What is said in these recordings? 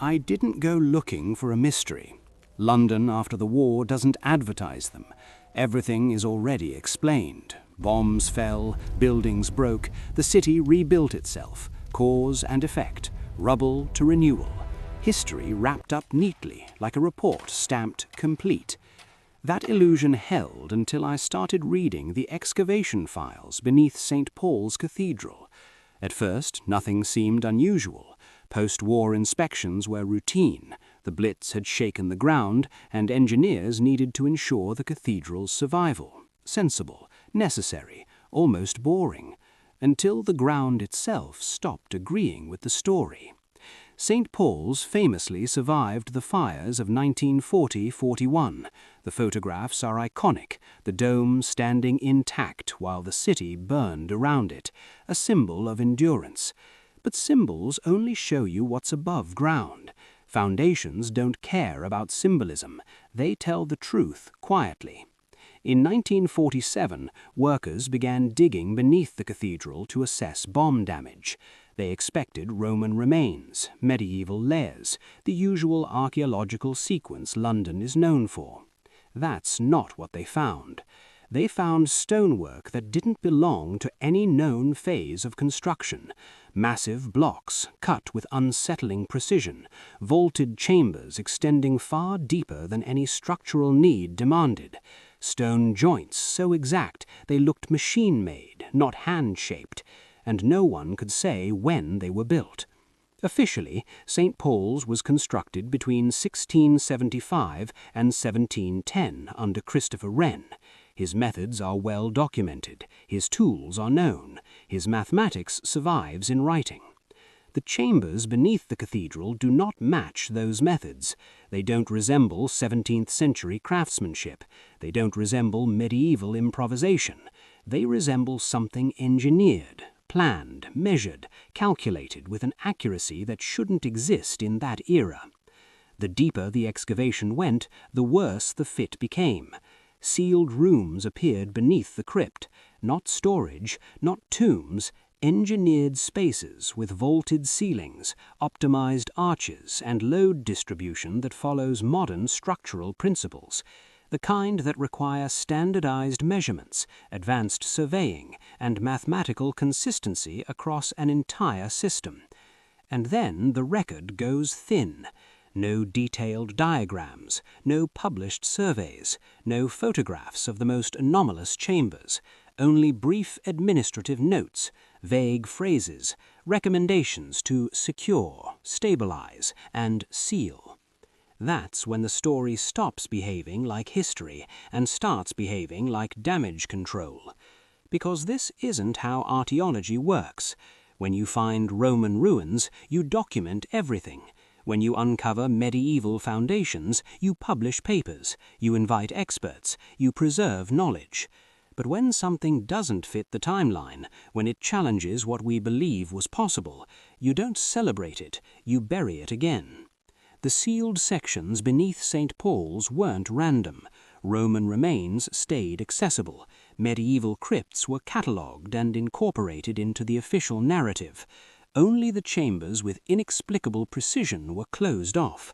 I didn't go looking for a mystery. London after the war doesn't advertise them. Everything is already explained. Bombs fell, buildings broke, the city rebuilt itself, cause and effect, rubble to renewal. History wrapped up neatly, like a report stamped complete. That illusion held until I started reading the excavation files beneath St. Paul's Cathedral. At first, nothing seemed unusual. Post-war inspections were routine. The Blitz had shaken the ground, and engineers needed to ensure the cathedral's survival. Sensible, necessary, almost boring, until the ground itself stopped agreeing with the story. St. Paul's famously survived the fires of 1940–41. The photographs are iconic, the dome standing intact while the city burned around it, a symbol of endurance. But symbols only show you what's above ground. Foundations don't care about symbolism. They tell the truth quietly. In 1947, workers began digging beneath the cathedral to assess bomb damage. They expected Roman remains, medieval layers, the usual archaeological sequence London is known for. That's not what they found. They found stonework that didn't belong to any known phase of construction. Massive blocks cut with unsettling precision, vaulted chambers extending far deeper than any structural need demanded. Stone joints so exact they looked machine-made, not hand-shaped, and no one could say when they were built. Officially, St. Paul's was constructed between 1675 and 1710 under Christopher Wren. His methods are well documented, his tools are known, his mathematics survives in writing. The chambers beneath the cathedral do not match those methods. They don't resemble 17th century craftsmanship. They don't resemble medieval improvisation. They resemble something engineered, planned, measured, calculated with an accuracy that shouldn't exist in that era. The deeper the excavation went, the worse the fit became. Sealed rooms appeared beneath the crypt, not storage, not tombs, engineered spaces with vaulted ceilings, optimized arches, and load distribution that follows modern structural principles, the kind that require standardized measurements, advanced surveying, and mathematical consistency across an entire system. And then the record goes thin. No detailed diagrams, no published surveys, no photographs of the most anomalous chambers, only brief administrative notes, vague phrases, recommendations to secure, stabilize, and seal. That's when the story stops behaving like history and starts behaving like damage control. Because this isn't how archaeology works. When you find Roman ruins, you document everything. When you uncover medieval foundations, you publish papers, you invite experts, you preserve knowledge. But when something doesn't fit the timeline, when it challenges what we believe was possible, you don't celebrate it, you bury it again. The sealed sections beneath St. Paul's weren't random. Roman remains stayed accessible. Medieval crypts were catalogued and incorporated into the official narrative. Only the chambers with inexplicable precision were closed off.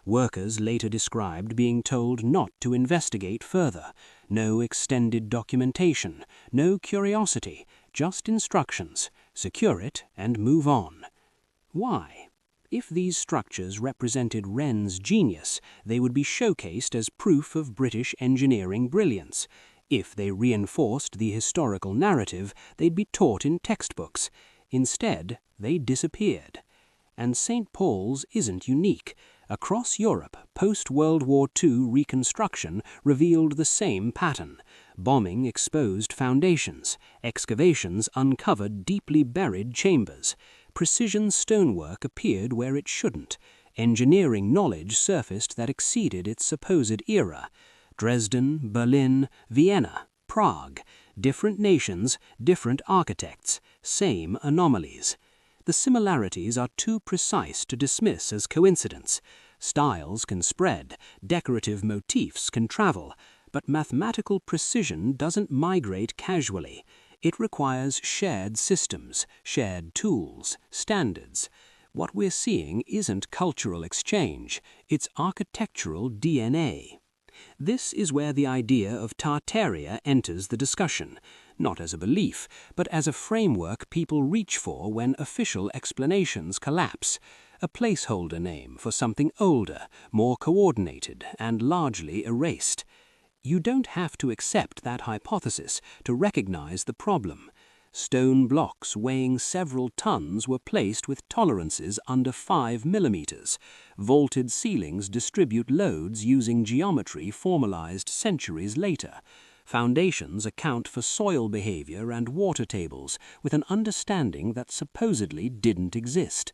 Workers later described being told not to investigate further. No extended documentation, no curiosity, just instructions. Secure it and move on. Why? If these structures represented Wren's genius, they would be showcased as proof of British engineering brilliance. If they reinforced the historical narrative, they'd be taught in textbooks. Instead, they disappeared. And St. Paul's isn't unique. Across Europe, post-World War II reconstruction revealed the same pattern. Bombing exposed foundations. Excavations uncovered deeply buried chambers. Precision stonework appeared where it shouldn't. Engineering knowledge surfaced that exceeded its supposed era. Dresden, Berlin, Vienna, Prague. Different nations, different architects, same anomalies. The similarities are too precise to dismiss as coincidence. Styles can spread, decorative motifs can travel, but mathematical precision doesn't migrate casually. It requires shared systems, shared tools, standards. What we're seeing isn't cultural exchange, it's architectural DNA. This is where the idea of Tartaria enters the discussion, not as a belief, but as a framework people reach for when official explanations collapse, a placeholder name for something older, more coordinated, and largely erased. You don't have to accept that hypothesis to recognize the problem. Stone blocks weighing several tons were placed with tolerances under 5 millimeters. Vaulted ceilings distribute loads using geometry formalized centuries later. Foundations account for soil behavior and water tables with an understanding that supposedly didn't exist.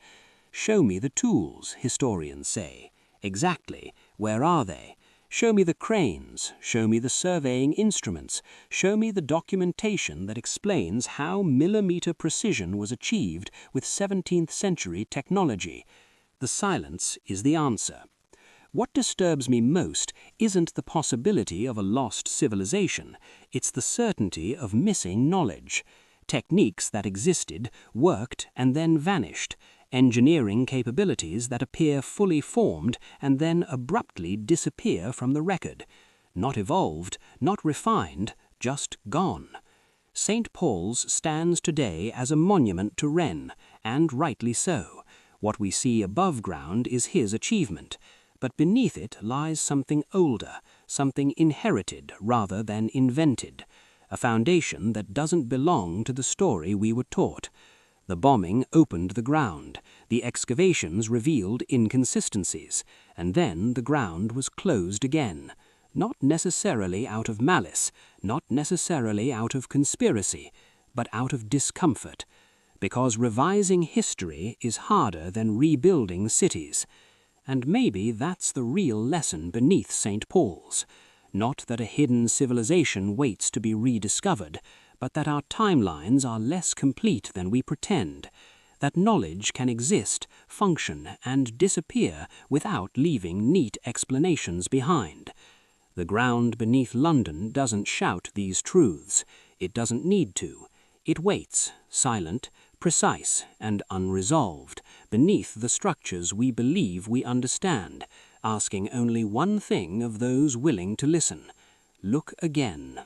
Show me the tools, historians say. Exactly. Where are they? Show me the cranes, show me the surveying instruments, show me the documentation that explains how millimeter precision was achieved with 17th century technology. The silence is the answer. What disturbs me most isn't the possibility of a lost civilization, it's the certainty of missing knowledge. Techniques that existed, worked, and then vanished. Engineering capabilities that appear fully formed and then abruptly disappear from the record. Not evolved, not refined, just gone. St. Paul's stands today as a monument to Wren, and rightly so. What we see above ground is his achievement, but beneath it lies something older, something inherited rather than invented, a foundation that doesn't belong to the story we were taught. The bombing opened the ground, the excavations revealed inconsistencies, and then the ground was closed again. Not necessarily out of malice, not necessarily out of conspiracy, but out of discomfort. Because revising history is harder than rebuilding cities. And maybe that's the real lesson beneath St. Paul's. Not that a hidden civilization waits to be rediscovered, but that our timelines are less complete than we pretend, that knowledge can exist, function, and disappear without leaving neat explanations behind. The ground beneath London doesn't shout these truths. It doesn't need to. It waits, silent, precise, and unresolved, beneath the structures we believe we understand, asking only one thing of those willing to listen. Look again.